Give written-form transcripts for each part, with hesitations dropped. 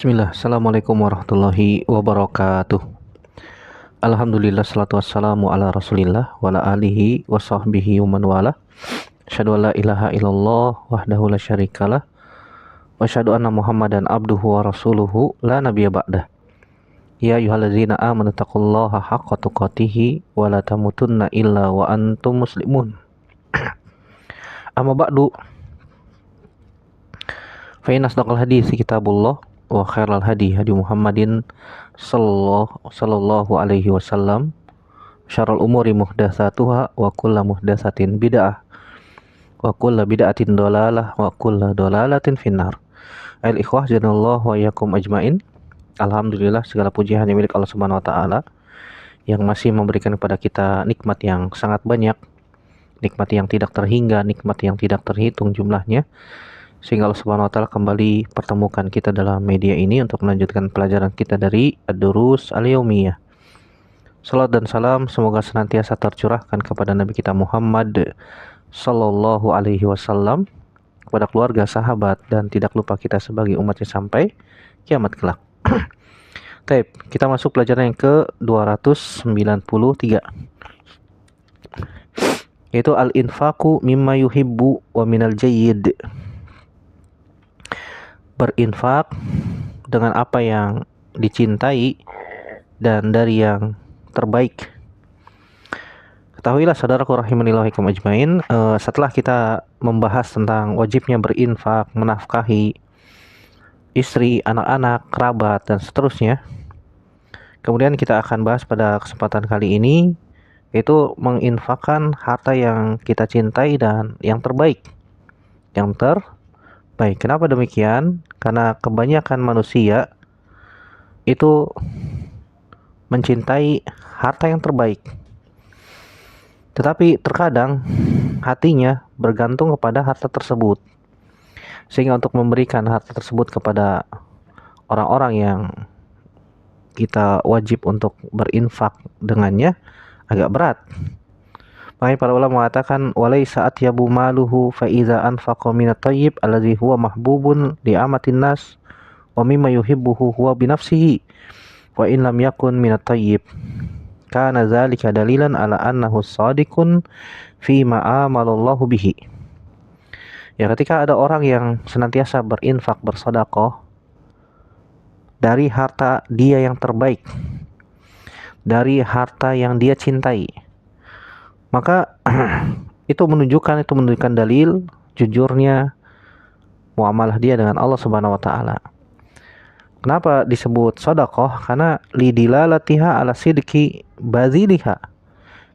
Bismillah, Assalamualaikum warahmatullahi wabarakatuh. Alhamdulillah, salatu wassalamu ala rasulillah wa ala alihi wa sahbihi wa man wala. Asyhadu an la ilaha illallah wahdahu la syarikalah wa asyhadu anna muhammadan abduhu wa rasuluhu la nabiyya ba'dah. Ya ayyuhalladzina amanu taqullaha haqqa tuqatih wa la tamutunna illa wa antum muslimun. Amma ba'du, fa inna asdaqal hadits kitabullah wa khairal hadi Muhammadin sallallahu alaihi wasallam, syarrul umuri muhdatsatuha wa kullu muhdatsatin bid'ah wa kullu bid'atin dhalalah wa kullu dhalalatin finnar. Al ikhwah janallahu wa iyyakum ajmain. Alhamdulillah, segala puji hanya milik Allah Subhanahu wa taala yang masih memberikan kepada kita nikmat yang sangat banyak, nikmat yang tidak terhingga, nikmat yang tidak terhitung jumlahnya, sehingga Allah Subhanahu wa taala kembali pertemukan kita dalam media ini untuk melanjutkan pelajaran kita dari Ad-Durus Al-Yaumiyah. Salat dan salam semoga senantiasa tercurahkan kepada Nabi kita Muhammad sallallahu alaihi wasallam, kepada keluarga, sahabat, dan tidak lupa kita sebagai umatnya sampai kiamat kelak. Baik, kita masuk pelajaran yang ke-293, yaitu al-infaqu mimma yuhibbu wa minal jayyid. Berinfak dengan apa yang dicintai dan dari yang terbaik. Ketahuilah saudaraku rahimanillahi wa ajmain, setelah kita membahas tentang wajibnya berinfak, menafkahi istri, anak-anak, kerabat, dan seterusnya, kemudian kita akan bahas pada kesempatan kali ini, yaitu menginfakkan harta yang kita cintai dan yang terbaik. Baik, kenapa demikian? Karena kebanyakan manusia itu mencintai harta yang terbaik, tetapi terkadang hatinya bergantung kepada harta tersebut, sehingga untuk memberikan harta tersebut kepada orang-orang yang kita wajib untuk berinfak dengannya agak berat. Makanya para ulama mengatakan walaisa atyabu maluhu fa iza anfaqa minat thayyib allazi huwa mahbubun li amatin nas wa mimma yuhibbuhu huwa bi nafsihi wa in lam yakun minat thayyib kana dzalika dalilan ala annahu shadiqun fi ma amalallahu bihi. Ya, ketika ada orang yang senantiasa berinfak, bersedekah dari harta dia yang terbaik, dari harta yang dia cintai, maka itu menunjukkan dalil jujurnya muamalah dia dengan Allah Subhanahu wa taala. Kenapa disebut sedekah? Karena lidilalatiha ala sidqi baziliha.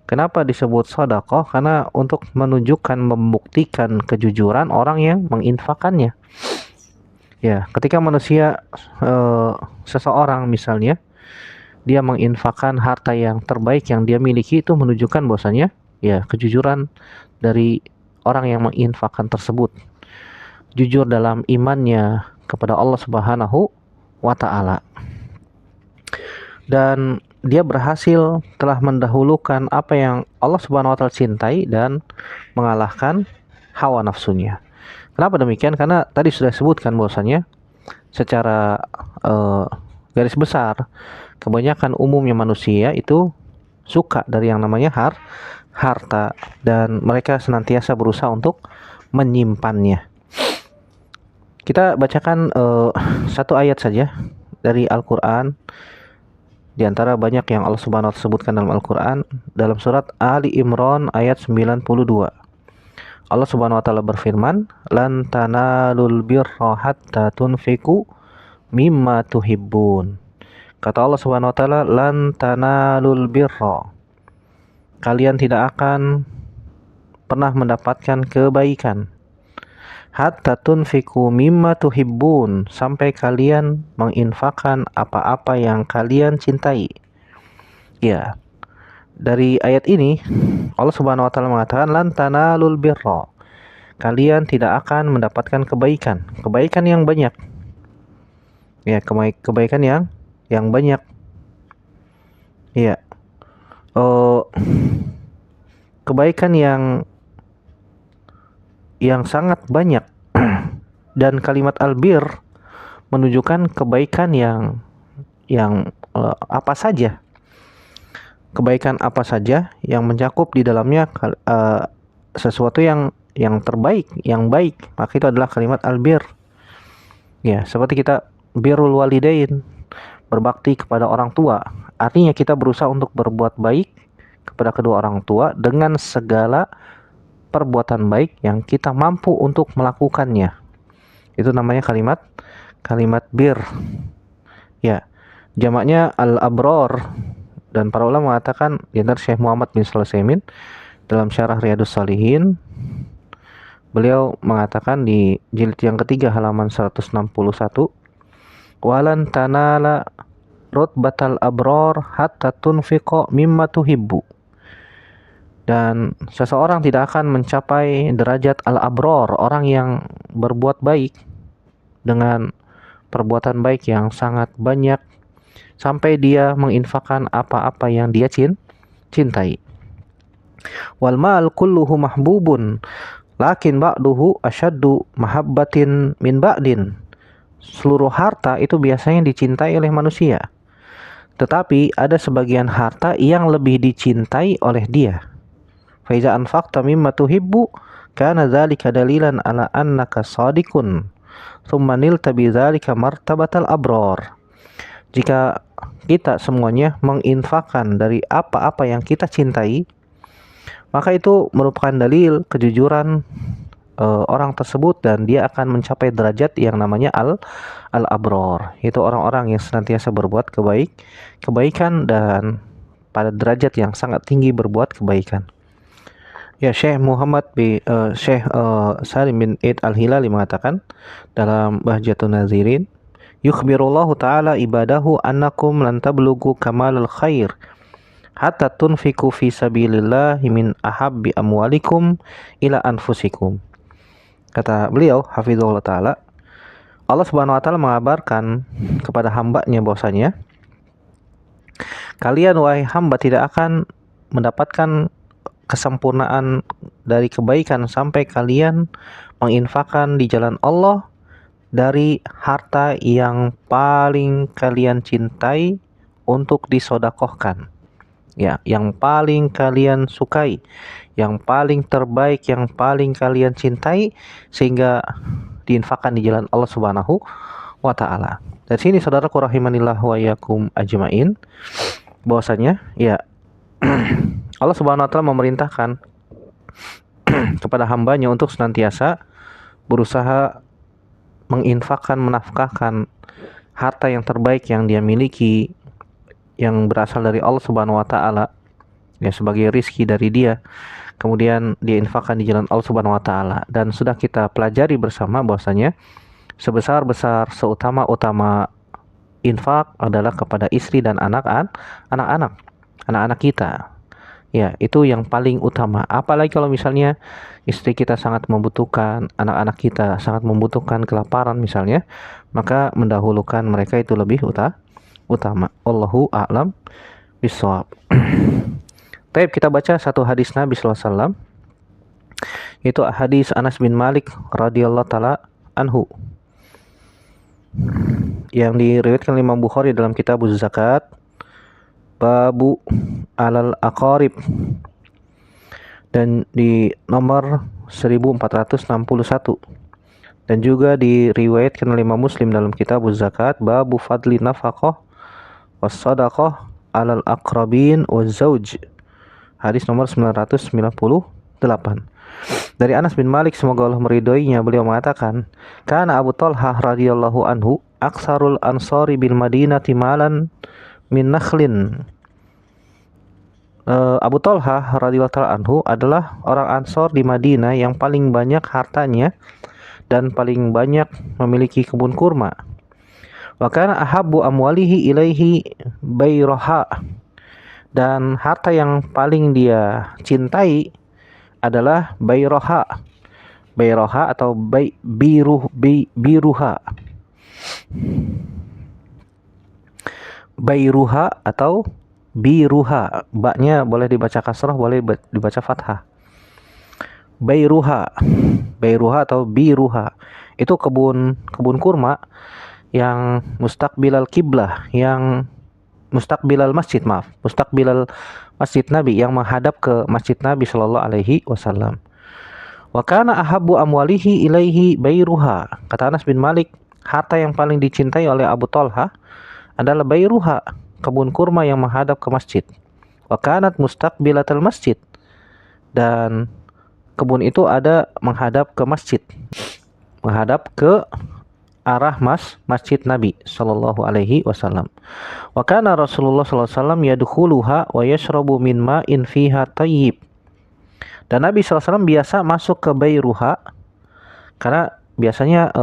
Kenapa disebut sedekah? Karena untuk menunjukkan, membuktikan kejujuran orang yang menginfakannya. Ya, ketika manusia seseorang misalnya dia menginfakkan harta yang terbaik yang dia miliki, itu menunjukkan bahwasanya ya kejujuran dari orang yang menginfakkan tersebut, jujur dalam imannya kepada Allah Subhanahu wa taala, dan dia berhasil telah mendahulukan apa yang Allah Subhanahu wa taala cintai dan mengalahkan hawa nafsunya. Kenapa demikian? Karena tadi sudah disebutkan bahwasanya secara garis besar kebanyakan umumnya manusia itu suka dari yang namanya harta, dan mereka senantiasa berusaha untuk menyimpannya. Kita bacakan satu ayat saja dari Al-Quran, di antara banyak yang Allah Subhanahu wa taala sebutkan dalam Al-Quran, dalam surat Ali Imran ayat 92. Allah Subhanahu wa taala berfirman, "Lan tanalul birra hatta tunfiqu mimma tuhibbun." Kata Allah Subhanahu wa taala, "Lan tanalul birra." Kalian tidak akan pernah mendapatkan kebaikan. Hatta tunfiqu mimma tuhibbun, sampai kalian menginfakkan apa-apa yang kalian cintai. Ya, dari ayat ini Allah Subhanahu wa taala mengatakan lan tanalul birra. Kalian tidak akan mendapatkan kebaikan yang banyak. Ya, kebaikan yang banyak. Ya. Kebaikan yang sangat banyak. Dan kalimat albir menunjukkan kebaikan yang apa saja. Kebaikan apa saja yang mencakup di dalamnya sesuatu yang terbaik, yang baik, maka itu adalah kalimat albir. Ya, seperti kita birrul walidain, berbakti kepada orang tua. Artinya kita berusaha untuk berbuat baik kepada kedua orang tua dengan segala perbuatan baik yang kita mampu untuk melakukannya. Itu namanya kalimat bir. Ya, jamaknya al-abror. Dan para ulama mengatakan, di antara Syekh Muhammad bin Shalih Al-Utsaimin dalam Syarah Riyadhus Shalihin, beliau mengatakan di jilid yang ketiga halaman 161, walan tanala rutbatal abror hatta tunfiqa mimma tuhibbu. Dan seseorang tidak akan mencapai derajat al-abror, orang yang berbuat baik dengan perbuatan baik yang sangat banyak, sampai dia menginfakkan apa-apa yang dia cintai. Wal mal kulluhu mahbubun, lakin ba'duhu asyaddu mahabbatin min ba'din. Seluruh harta itu biasanya dicintai oleh manusia, tetapi ada sebagian harta yang lebih dicintai oleh dia. Fa iza anfaqta mimma tuhibbu kana dzalika dalilan ala annaka shadiqun, thumma nilta bi dzalika martabatal abror. Jika kita semuanya menginfakkan dari apa-apa yang kita cintai, maka itu merupakan dalil kejujuran orang tersebut, dan dia akan mencapai derajat yang namanya al-abror. Itu orang-orang yang senantiasa berbuat kebaikan dan pada derajat yang sangat tinggi berbuat kebaikan. Ya, Syekh Salim bin Eid Al-Hilali mengatakan dalam Bahjatun Nazirin, yukhbirullahu ta'ala ibadahu annakum lan tablughu kamalal khair hatta tunfiku fi sabilillahi min ahabbi amwalikum ila anfusikum. Kata beliau, hafizahullah ta'ala, Allah subhanahu wa ta'ala mengabarkan kepada hambanya bahwasanya kalian wahai hamba tidak akan mendapatkan kesempurnaan dari kebaikan sampai kalian menginfakkan di jalan Allah dari harta yang paling kalian cintai untuk disodakohkan. Ya, yang paling kalian sukai, yang paling terbaik, yang paling kalian cintai, sehingga diinfakkan di jalan Allah Subhanahu wa ta'ala. Dari sini saudaraku rahimanillah wa iyyakum ajmain, bahwasanya ya Allah Subhanahu wa ta'ala memerintahkan kepada hambanya untuk senantiasa berusaha menginfakkan, menafkahkan harta yang terbaik yang dia miliki, yang berasal dari Allah Subhanahu wa ta'ala, ya, sebagai rizki dari dia, kemudian dia infakkan di jalan Allah Subhanahu wa ta'ala. Dan sudah kita pelajari bersama bahwasanya sebesar-besar, seutama-utama infak adalah kepada istri dan anak-anak kita. Ya, itu yang paling utama. Apalagi kalau misalnya istri kita sangat membutuhkan, anak-anak kita sangat membutuhkan, kelaparan misalnya, maka mendahulukan mereka itu lebih utama. Wallahu a'lam bishawab. Baik, kita baca satu hadis Nabi sallallahu alaihi wasallam, yaitu hadis Anas bin Malik radhiyallahu taala anhu, yang diriwayatkan Imam Bukhari dalam Kitabuz Zakat, Babu alal aqarib, dan di nomor 1461, dan juga diriwayatkan oleh Imam Muslim dalam Kitabuz Zakat, Babu fadli nafaqah was sadaqah alal aqrabin waz zauj, hadis nomor 998. Dari Anas bin Malik, semoga Allah meridhoinya, beliau mengatakan, kana Abu Talhah radhiyallahu anhu aksarul ansari bil madinati malan min nakhlin. Abu Talhah radhiyallahu anhu adalah orang Ansor di Madinah yang paling banyak hartanya dan paling banyak memiliki kebun kurma. Wa kana ahabbu amwalihi ilaihi bayraha, dan harta yang paling dia cintai adalah bayraha. Bayraha atau biruha. Bayruha atau biruha, baknya boleh dibaca kasrah, boleh dibaca fathah. Bayruha atau biruha itu kebun kurma yang mustaqbilal kiblah, yang mustaqbilal masjid, mustaqbilal masjid Nabi, yang menghadap ke masjid Nabi Shallallahu alaihi wasallam. Wa kana ahabbu amwalihi ilaihi bairuha. Kata Anas bin Malik, harta yang paling dicintai oleh Abu Talha adalah bairuha, kebun kurma yang menghadap ke masjid. Wa kanat mustaqbilatal masjid, dan kebun itu ada menghadap ke masjid, menghadap ke arah masjid Nabi sallallahu alaihi wasallam. Wa kana Rasulullah sallallahu alaihi wasallam yadkhuluha wa yashrabu min ma'in fiha thayyib. Dan Nabi sallallahu alaihi wasallam biasa masuk ke Bairuha, karena biasanya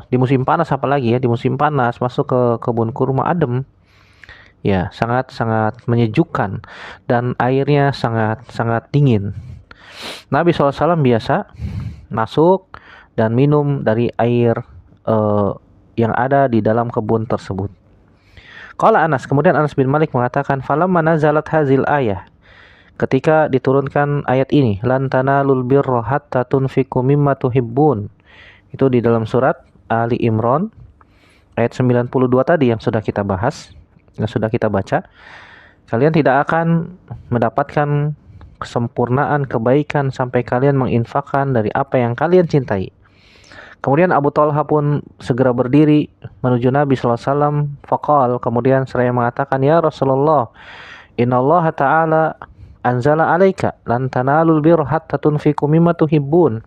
di musim panas, apalagi ya di musim panas masuk ke kebun kurma adem. Ya, sangat menyejukkan dan airnya sangat dingin. Nabi sallallahu alaihi wasallam biasa masuk dan minum dari air yang ada di dalam kebun tersebut. Qala Anas, kemudian Anas bin Malik mengatakan, falamma nazalat hazil ayah, ketika diturunkan ayat ini, lan tanalul birra hatta tunfiqu mimma tuhibbun, itu di dalam surat Ali Imran ayat 92 tadi yang sudah kita bahas, yang sudah kita baca. Kalian tidak akan mendapatkan kesempurnaan kebaikan sampai kalian menginfakkan dari apa yang kalian cintai. Kemudian Abu Talha pun segera berdiri menuju Nabi SAW. Faqal, kemudian seraya mengatakan, ya Rasulullah, inna Allah Ta'ala anzala alaika lan tanalul birra hatta tunfiqu mimma tuhibbun.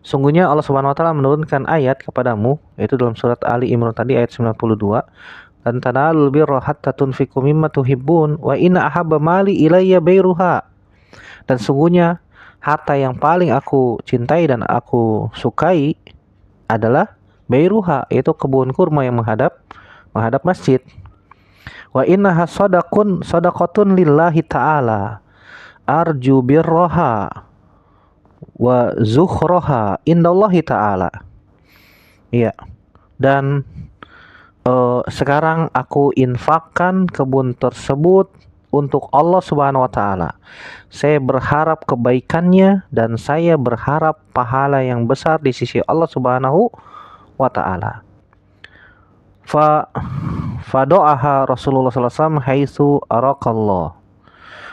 Sungguhnya Allah Subhanahu wa taala menurunkan ayat kepadamu, yaitu dalam surat Ali Imran tadi ayat 92, lan tanalul birra hatta tunfiqu mimma tuhibbun wa inna ahabba mali ilayya bairuha. Dan sungguhnya harta yang paling aku cintai dan aku sukai adalah bairuha, yaitu kebun kurma yang menghadap masjid. Wa innaha sadaqatun lillahi ta'ala arju birraha wa zukhraha indallahi ta'ala. Iya. Dan sekarang aku infakkan kebun tersebut untuk Allah Subhanahu wa taala. Saya berharap kebaikannya dan saya berharap pahala yang besar di sisi Allah Subhanahu wa taala. Fa do'aha Rasulullah sallallahu alaihi wasallam haitsu arakallah.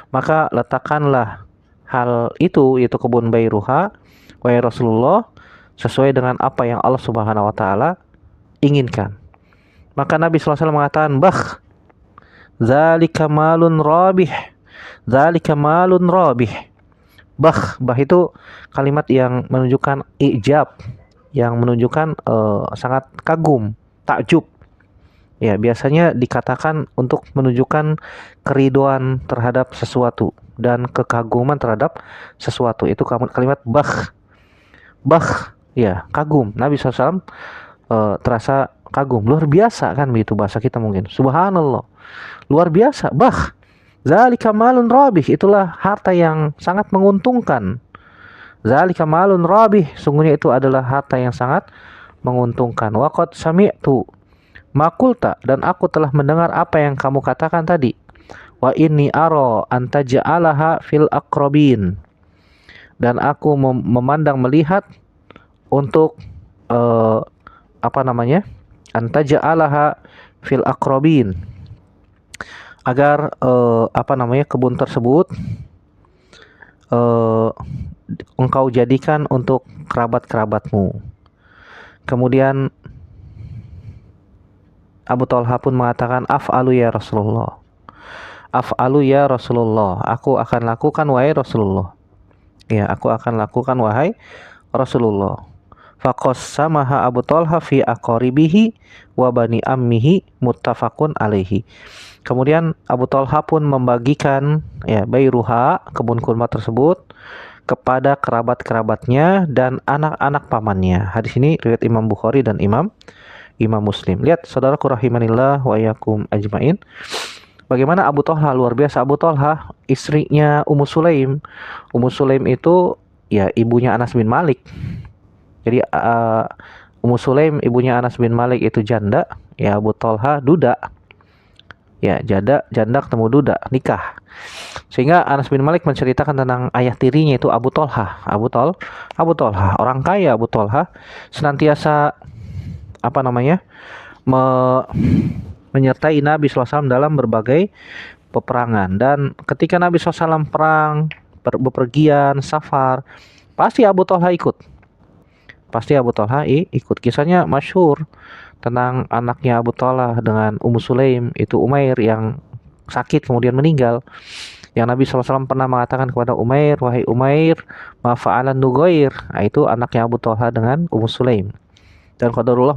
Maka letakkanlah hal itu, yaitu kebun Bairuha, wahai Rasulullah, sesuai dengan apa yang Allah Subhanahu wa taala inginkan. Maka Nabi sallallahu alaihi wasallam mengatakan, zalika malun rabih. Zalika malun rabih. Bah itu kalimat yang menunjukkan ijab, yang menunjukkan sangat kagum, takjub. Ya, biasanya dikatakan untuk menunjukkan keriduan terhadap sesuatu dan kekaguman terhadap sesuatu. Itu kalimat bah. Ya, kagum. Nabi SAW terasa kagum, luar biasa kan, begitu bahasa kita mungkin. Subhanallah, luar biasa. Zalika malun rabih, itulah harta yang sangat menguntungkan. Zalika malun rabih, sungguhnya itu adalah harta yang sangat menguntungkan. Wa qad sami'tu makulta, dan aku telah mendengar apa yang kamu katakan tadi. Wa inni ara an taj'alaha fil aqrabin, dan aku memandang melihat untuk antaja'alaha fil aqrabin, agar kebun tersebut engkau jadikan untuk kerabat-kerabatmu. Kemudian Abu Talha pun mengatakan, af'alu ya Rasulullah, aku akan lakukan wahai Rasulullah. Ya, aku akan lakukan wahai Rasulullah. Faqassamaha Abu Talha fi aqaribihi wa bani ammihi muttafaqun alaihi. Kemudian Abu Talha pun membagikan Bairuha, kebun kurma tersebut, kepada kerabat-kerabatnya dan anak-anak pamannya. Hadis ini riwayat Imam Bukhari dan Imam Muslim. Lihat saudaraku rahimanillah wa iyyakum ajmain, bagaimana Abu Talha luar biasa. Abu Talha istrinya Ummu Sulaim. Ummu Sulaim itu ya ibunya Anas bin Malik. Jadi Ummu Sulaim ibunya Anas bin Malik itu janda, ya Abu Talha duda. Ya, janda ketemu duda, nikah. Sehingga Anas bin Malik menceritakan tentang ayah tirinya itu Abu Talha, orang kaya. Abu Talha senantiasa menyertai Nabi SAW dalam berbagai peperangan. Dan ketika Nabi SAW perang, bepergian, safar, pasti Abu Talha ikut. Ikut. Kisahnya masyhur tentang anaknya Abu Talha dengan Ummu Sulaim, itu Umair yang sakit kemudian meninggal. Yang Nabi SAW pernah mengatakan kepada Umair, wahai Umair, ma fa'alan nugair. Nah, itu anaknya Abu Talha dengan Ummu Sulaim. Dan qadarullah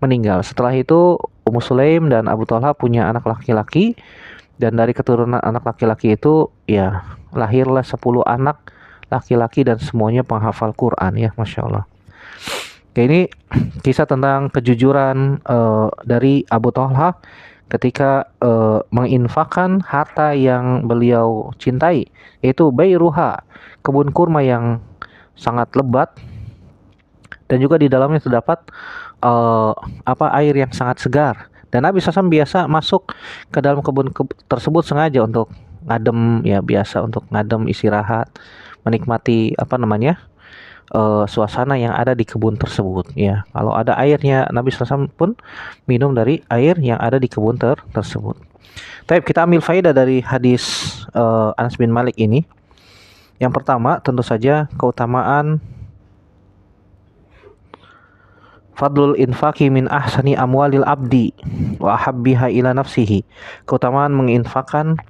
meninggal. Setelah itu Ummu Sulaim dan Abu Talha punya anak laki-laki, dan dari keturunan anak laki-laki itu ya lahirlah 10 anak laki-laki dan semuanya penghafal Quran, ya, Masya Allah. Oke, ini kisah tentang kejujuran dari Abu Talha ketika menginfakkan harta yang beliau cintai, yaitu Bayruha, kebun kurma yang sangat lebat, dan juga di dalamnya terdapat air yang sangat segar. Dan Nabi SAW biasa masuk ke dalam kebun tersebut sengaja untuk ngadem, ya, biasa untuk ngadem, istirahat, menikmati suasana yang ada di kebun tersebut, ya. Kalau ada airnya, Nabi SAW pun minum dari air yang ada di kebun tersebut. Tapi kita ambil faedah dari hadis Anas bin Malik ini. Yang pertama, tentu saja keutamaan fadlul infaqi min ahsani amwalil abdi wa ahabbiha ila nafsihi. Keutamaan menginfakkan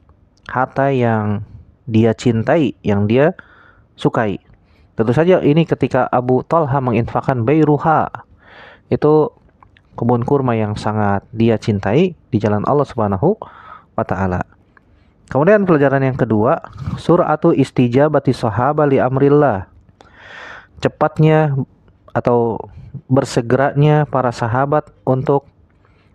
harta yang dia cintai, yang dia sukai. Tentu saja ini ketika Abu Talha menginfakkan Bayruha, itu kebun kurma yang sangat dia cintai di jalan Allah Subhanahu wa taala. Kemudian pelajaran yang kedua, sur'atu istijabati sahaba li amrillah. Cepatnya atau bersegeranya para sahabat untuk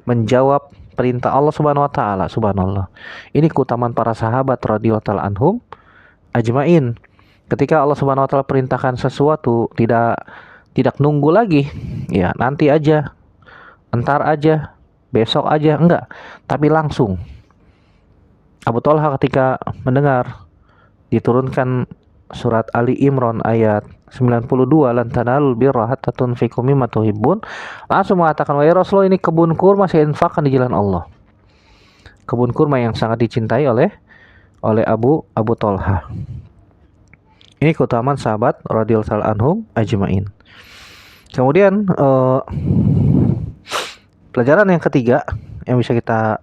menjawab perintah Allah Subhanahu wa taala. Subhanallah. Ini keutamaan para sahabat radhiyallahu ta'ala anhum ajmain. Ketika Allah Subhanahu wa taala perintahkan sesuatu, tidak nunggu lagi, ya, nanti aja, entar aja, besok aja, enggak, tapi langsung. Abu Talha ketika mendengar diturunkan surat Ali Imran ayat 92, lan tanalul birra hatta tunfiqu mimma tuhibbun, langsung mengatakan, wahai Rasulullah, ini kebun kurma saya infakkan di jalan Allah. Kebun kurma yang sangat dicintai oleh Abu Talha. Ini keutamaan sahabat radhiyallahu anhum ajmain. Kemudian pelajaran yang ketiga yang bisa kita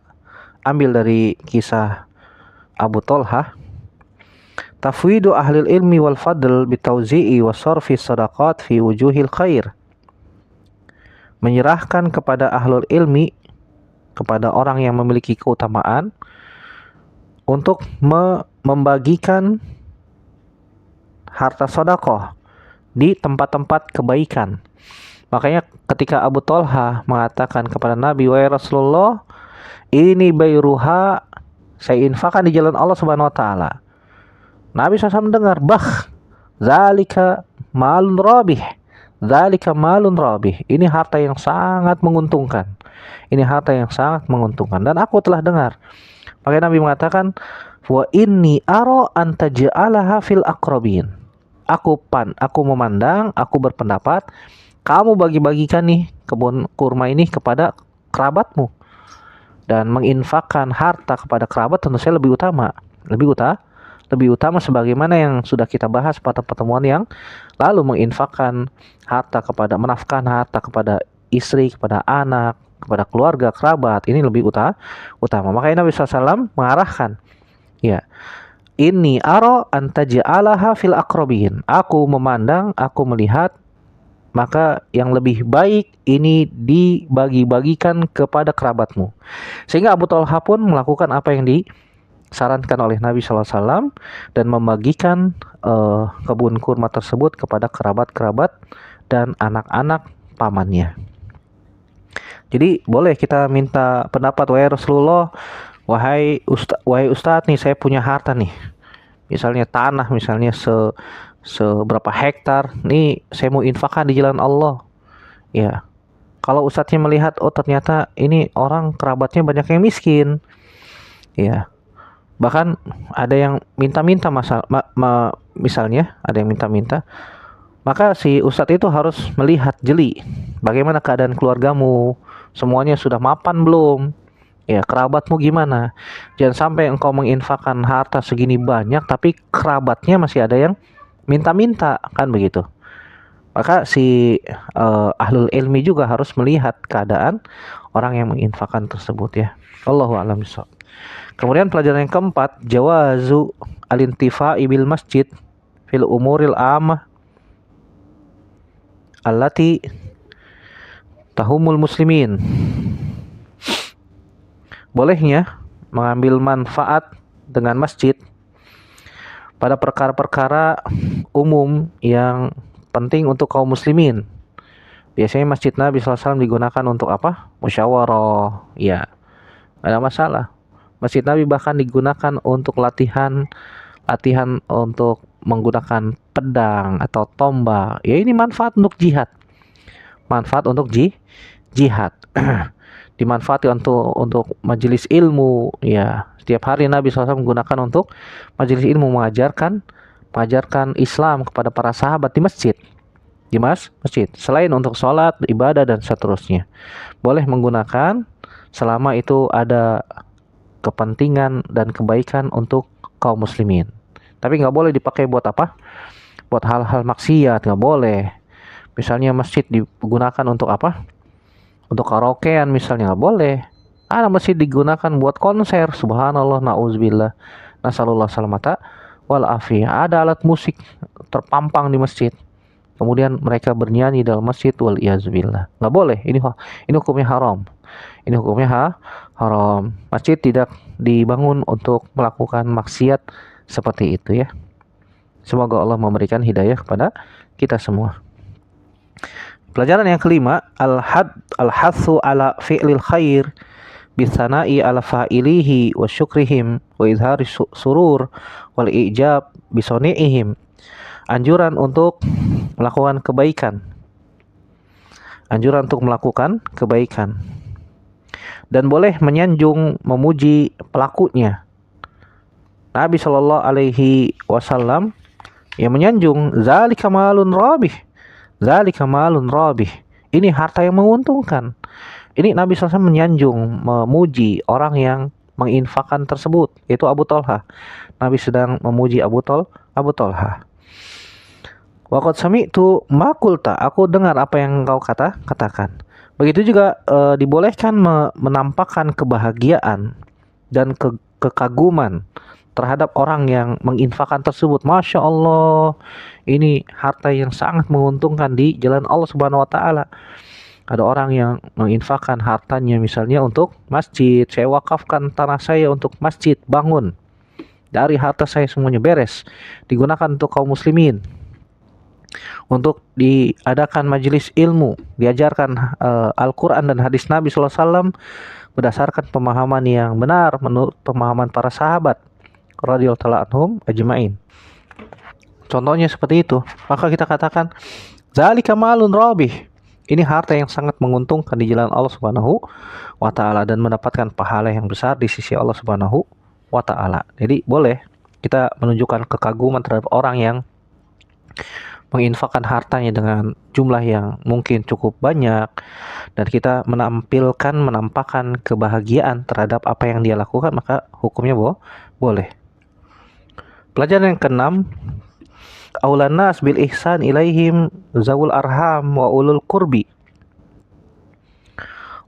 ambil dari kisah Abu Talha, tafwidu ahlil ilmi wal fadl bitauzi'i wa sarfi sadaqat fi wujuhil khair. Menyerahkan kepada ahlul ilmi, kepada orang yang memiliki keutamaan, untuk membagikan harta sedekah di tempat-tempat kebaikan. Makanya ketika Abu Talha mengatakan kepada Nabi, wahai Rasulullah, ini Bayruha saya infakkan di jalan Allah Subhanahu wa taala. Nabi SAW mendengar, zalika malun rabih. Zalika malun rabih. Ini harta yang sangat menguntungkan. Ini harta yang sangat menguntungkan, dan aku telah dengar. Maka Nabi mengatakan, wa inni ara an taj'alaha fil aqrabin. Aku memandang, aku berpendapat kamu bagi-bagikan nih kebun kurma ini kepada kerabatmu. Dan menginfakkan harta kepada kerabat tentu saja lebih utama sebagaimana yang sudah kita bahas pada pertemuan yang lalu, menginfakkan harta menafkahkan harta kepada istri, kepada anak, kepada keluarga, kerabat, ini lebih utama. Makanya Nabi SAW mengarahkan, ya, ini aro antaja'alaha fil aqrabin. Aku memandang, aku melihat, maka yang lebih baik ini dibagi-bagikan kepada kerabatmu. Sehingga Abu Talha pun melakukan apa yang disarankan oleh Nabi SAW dan membagikan kebun kurma tersebut kepada kerabat-kerabat dan anak-anak pamannya. Jadi boleh kita minta pendapat, wahai Rasulullah, wahai Ustadz nih, saya punya harta nih, misalnya tanah, misalnya seberapa hektar, nih saya mau infakkan di jalan Allah. Ya, kalau Ustadznya melihat, oh ternyata ini orang kerabatnya banyak yang miskin, ya, bahkan ada yang minta-minta misalnya ada yang minta-minta, Maka si ustadz itu harus melihat jeli bagaimana keadaan keluargamu, semuanya sudah mapan belum, ya kerabatmu gimana. Jangan sampai engkau menginfakkan harta segini banyak tapi kerabatnya masih ada yang minta-minta, kan begitu. Maka si ahlul ilmi juga harus melihat keadaan orang yang menginfakkan tersebut ya. Allahu a'lam bishawab. Kemudian pelajaran yang keempat, jawazu alintifa'i bil masjid fil umuril amah allati tahumul muslimin. Bolehnya mengambil manfaat dengan masjid pada perkara-perkara umum yang penting untuk kaum muslimin. Biasanya masjid Nabi SAW digunakan untuk apa? Musyawarah, ya, nggak ada masalah. Masjid Nabi bahkan digunakan untuk latihan untuk menggunakan pedang atau tombak. Ya ini manfaat untuk jihad. Manfaat untuk jihad. Dimanfaati untuk majelis ilmu, ya. Setiap hari Nabi SAW menggunakan untuk majelis ilmu, mengajarkan Islam kepada para sahabat di masjid. Masjid. Selain untuk sholat, ibadah dan seterusnya. Boleh menggunakan selama itu ada kepentingan dan kebaikan untuk kaum muslimin. Tapi nggak boleh dipakai buat apa? Buat hal-hal maksiat, nggak boleh. Misalnya masjid digunakan untuk apa? Untuk karaokean misalnya, nggak boleh. Ada masjid digunakan buat konser, subhanallah, na'udzubillah, nasallallahu salamata wal afiyah. Ada alat musik terpampang di masjid, kemudian mereka bernyanyi dalam masjid, wal iyazubillah. Nggak boleh, ini hukumnya haram. Ini hukumnya haram. Masjid tidak dibangun untuk melakukan maksiat seperti itu ya. Semoga Allah memberikan hidayah kepada kita semua. Pelajaran yang kelima, al-hathu ala fi'lil khair bisana'i ala fa'ilihi wa syukrihim wa izhari surur wal ijab bisoni'ihim. Anjuran untuk melakukan kebaikan. Dan boleh menyanjung, memuji pelakunya. Nabi Shallallahu Alaihi Wasallam yang menyanjung, zalika malun rabih. Ini harta yang menguntungkan. Ini Nabi SAW menyanjung, memuji orang yang menginfakkan tersebut, yaitu Abu Talha. Nabi sedang memuji Abu Talha. Waqad sami'tu ma qulta, aku dengar apa yang engkau katakan. Begitu juga dibolehkan menampakkan kebahagiaan dan kekaguman terhadap orang yang menginfakkan tersebut. Masya Allah, ini harta yang sangat menguntungkan di jalan Allah Subhanahu Wa Taala. Ada orang yang menginfakkan hartanya misalnya untuk masjid. Saya wakafkan tanah saya untuk masjid, bangun. Dari harta saya semuanya beres, digunakan untuk kaum muslimin, untuk diadakan majelis ilmu, diajarkan Al-Quran dan hadis Nabi SAW berdasarkan pemahaman yang benar menurut pemahaman para sahabat radhiyallahu anhum ajma'in. Contohnya seperti itu. Maka kita katakan zalika malun rabih. Ini harta yang sangat menguntungkan di jalan Allah Subhanahu wa taala dan mendapatkan pahala yang besar di sisi Allah Subhanahu wa taala. Jadi boleh kita menunjukkan kekaguman terhadap orang yang menginfakkan hartanya dengan jumlah yang mungkin cukup banyak, dan kita menampakkan kebahagiaan terhadap apa yang dia lakukan, maka hukumnya boleh. Pelajaran yang keenam, aulan nas bil ihsan ilaihim zawul arham wa ulul qurbi.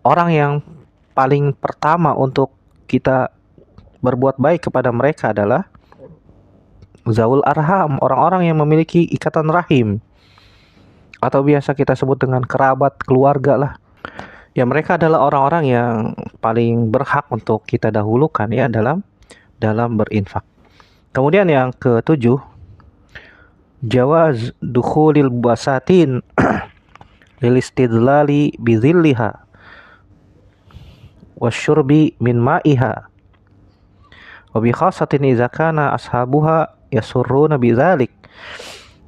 Orang yang paling pertama untuk kita berbuat baik kepada mereka adalah zawul arham, orang-orang yang memiliki ikatan rahim, atau biasa kita sebut dengan kerabat keluarga lah. Ya, mereka adalah orang-orang yang paling berhak untuk kita dahulukan ya dalam berinfak. Kemudian yang ketujuh, jawaz dukhulil basatin lil istidlali bizilliha wasyurbi min ma'iha wa bi khasatin idza kana ashabuha yasurruna bidzalik.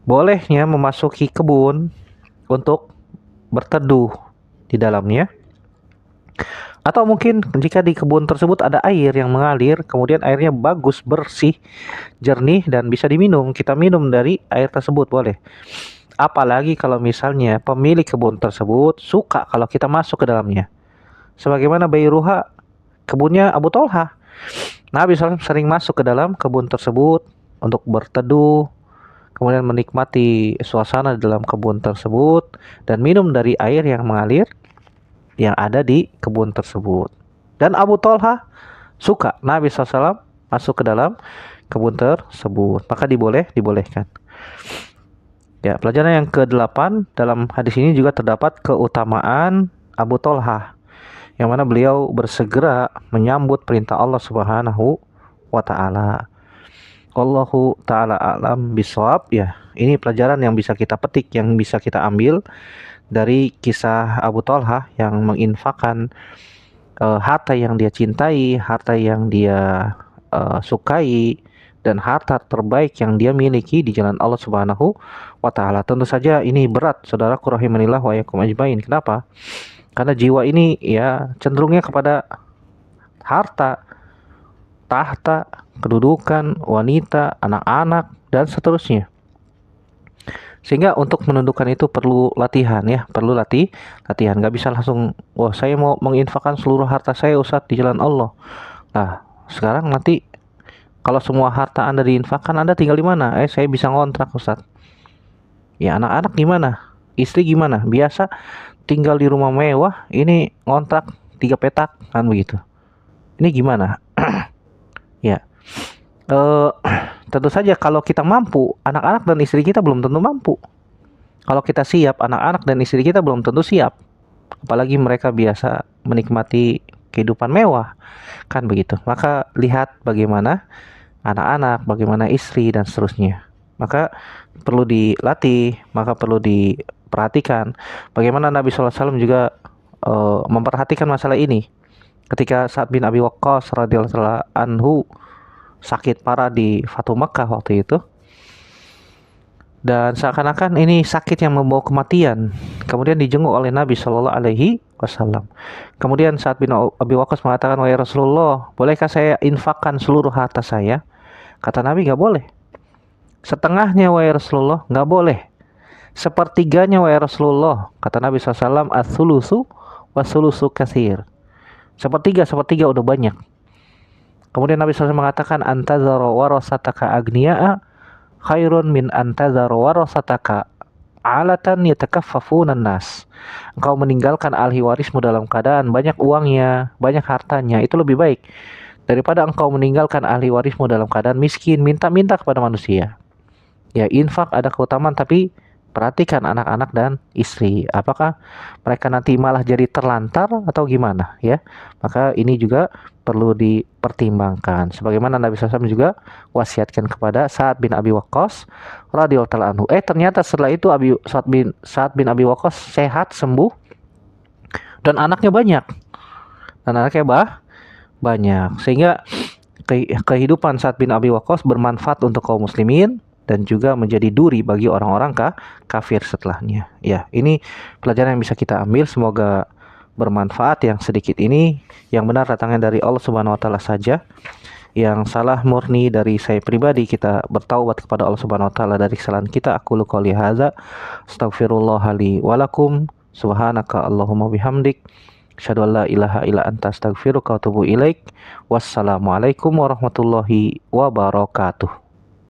Bolehnya memasuki kebun untuk berteduh di dalamnya, atau mungkin jika di kebun tersebut ada air yang mengalir, kemudian airnya bagus, bersih, jernih dan bisa diminum, kita minum dari air tersebut boleh. Apalagi kalau misalnya pemilik kebun tersebut suka kalau kita masuk ke dalamnya. Sebagaimana Bayruha, kebunnya Abu Tolha. Nabi SAW sering masuk ke dalam kebun tersebut untuk berteduh, kemudian menikmati suasana di dalam kebun tersebut dan minum dari air yang mengalir yang ada di kebun tersebut. Dan Abu Tolha suka Nabi SAW masuk ke dalam kebun tersebut, maka dibolehkan. Ya, pelajaran yang ke-8 dalam hadis ini juga terdapat keutamaan Abu Tolha, yang mana beliau bersegera menyambut perintah Allah Subhanahu wa taala. Wallahu taala alam bisawab. Ya, ini pelajaran yang bisa kita petik, yang bisa kita ambil dari kisah Abu Tolha yang menginfakkan harta yang dia cintai, harta yang dia sukai, dan harta terbaik yang dia miliki di jalan Allah Subhanahu wa taala. Tentu saja ini berat, saudaraku rahimanillah wa yakum ajmain. Kenapa? Karena jiwa ini ya cenderungnya kepada harta, tahta, kedudukan, wanita, anak-anak, dan seterusnya. Sehingga untuk menundukkan itu perlu latihan ya, perlu latihan. Gak bisa langsung, wah saya mau menginfakkan seluruh harta saya Ustadz di jalan Allah. Nah, sekarang nanti kalau semua harta Anda diinfakkan, Anda tinggal di mana? Saya bisa ngontrak Ustadz. Ya, anak-anak gimana? Istri gimana? Biasa tinggal di rumah mewah, ini ngontrak 3 petak kan begitu. Ini gimana? Ya. Tentu saja kalau kita mampu, anak-anak dan istri kita belum tentu mampu. Kalau kita siap, anak-anak dan istri kita belum tentu siap. Apalagi mereka biasa menikmati kehidupan mewah, kan begitu. Maka lihat bagaimana anak-anak, bagaimana istri, dan seterusnya. Maka perlu dilatih, maka perlu diperhatikan. Bagaimana Nabi SAW juga memperhatikan masalah ini. Ketika Sa'ad bin Abi Waqqas radhiyallahu anhu sakit parah di Fatu Makkah waktu itu, dan seakan-akan ini sakit yang membawa kematian, kemudian dijenguk oleh Nabi Shallallahu Alaihi Wasallam. Kemudian Sa'ad bin Abi Waqqas mengatakan, wahai Rasulullah, bolehkah saya infakkan seluruh harta saya? Kata Nabi, nggak boleh. Setengahnya wahai Rasulullah, nggak boleh. Sepertiganya wahai Rasulullah. Kata Nabi SAW, as-sulusu was-sulusu katsir. Sepertiga udah banyak. Kemudian Nabi SAW mengatakan, antazara warasataka agniya'a khairun min antazara warasataka alatan yatakaffafunan nas. Engkau meninggalkan ahli warismu dalam keadaan banyak uangnya, banyak hartanya, itu lebih baik daripada engkau meninggalkan ahli warismu dalam keadaan miskin, minta-minta kepada manusia. Ya, infak ada keutamaan, tapi perhatikan anak-anak dan istri. Apakah mereka nanti malah jadi terlantar atau gimana ya? Maka ini juga perlu dipertimbangkan. Sebagaimana Nabi SAW juga wasiatkan kepada Sa'ad bin Abi Waqqas radhiyallahu anhu. Ternyata setelah itu Sa'ad bin Abi Waqqas sehat, sembuh, dan anaknya banyak. Banyak. Sehingga kehidupan Sa'ad bin Abi Waqqas bermanfaat untuk kaum muslimin dan juga menjadi duri bagi orang-orang kafir setelahnya. Ya, ini pelajaran yang bisa kita ambil. Semoga bermanfaat. Yang sedikit ini yang benar datangnya dari Allah Subhanahu wa taala saja. Yang salah murni dari saya pribadi. Kita bertaubat kepada Allah Subhanahu wa taala dari kesalahan kita. Aqulu qouli hadza, astaghfirullah li wa lakum, subhanaka Allahumma bihamdik, asyhadu an la ilaha illa anta, astaghfiruka wa atubu ilaik. Wassalamualaikum warahmatullahi wabarakatuh.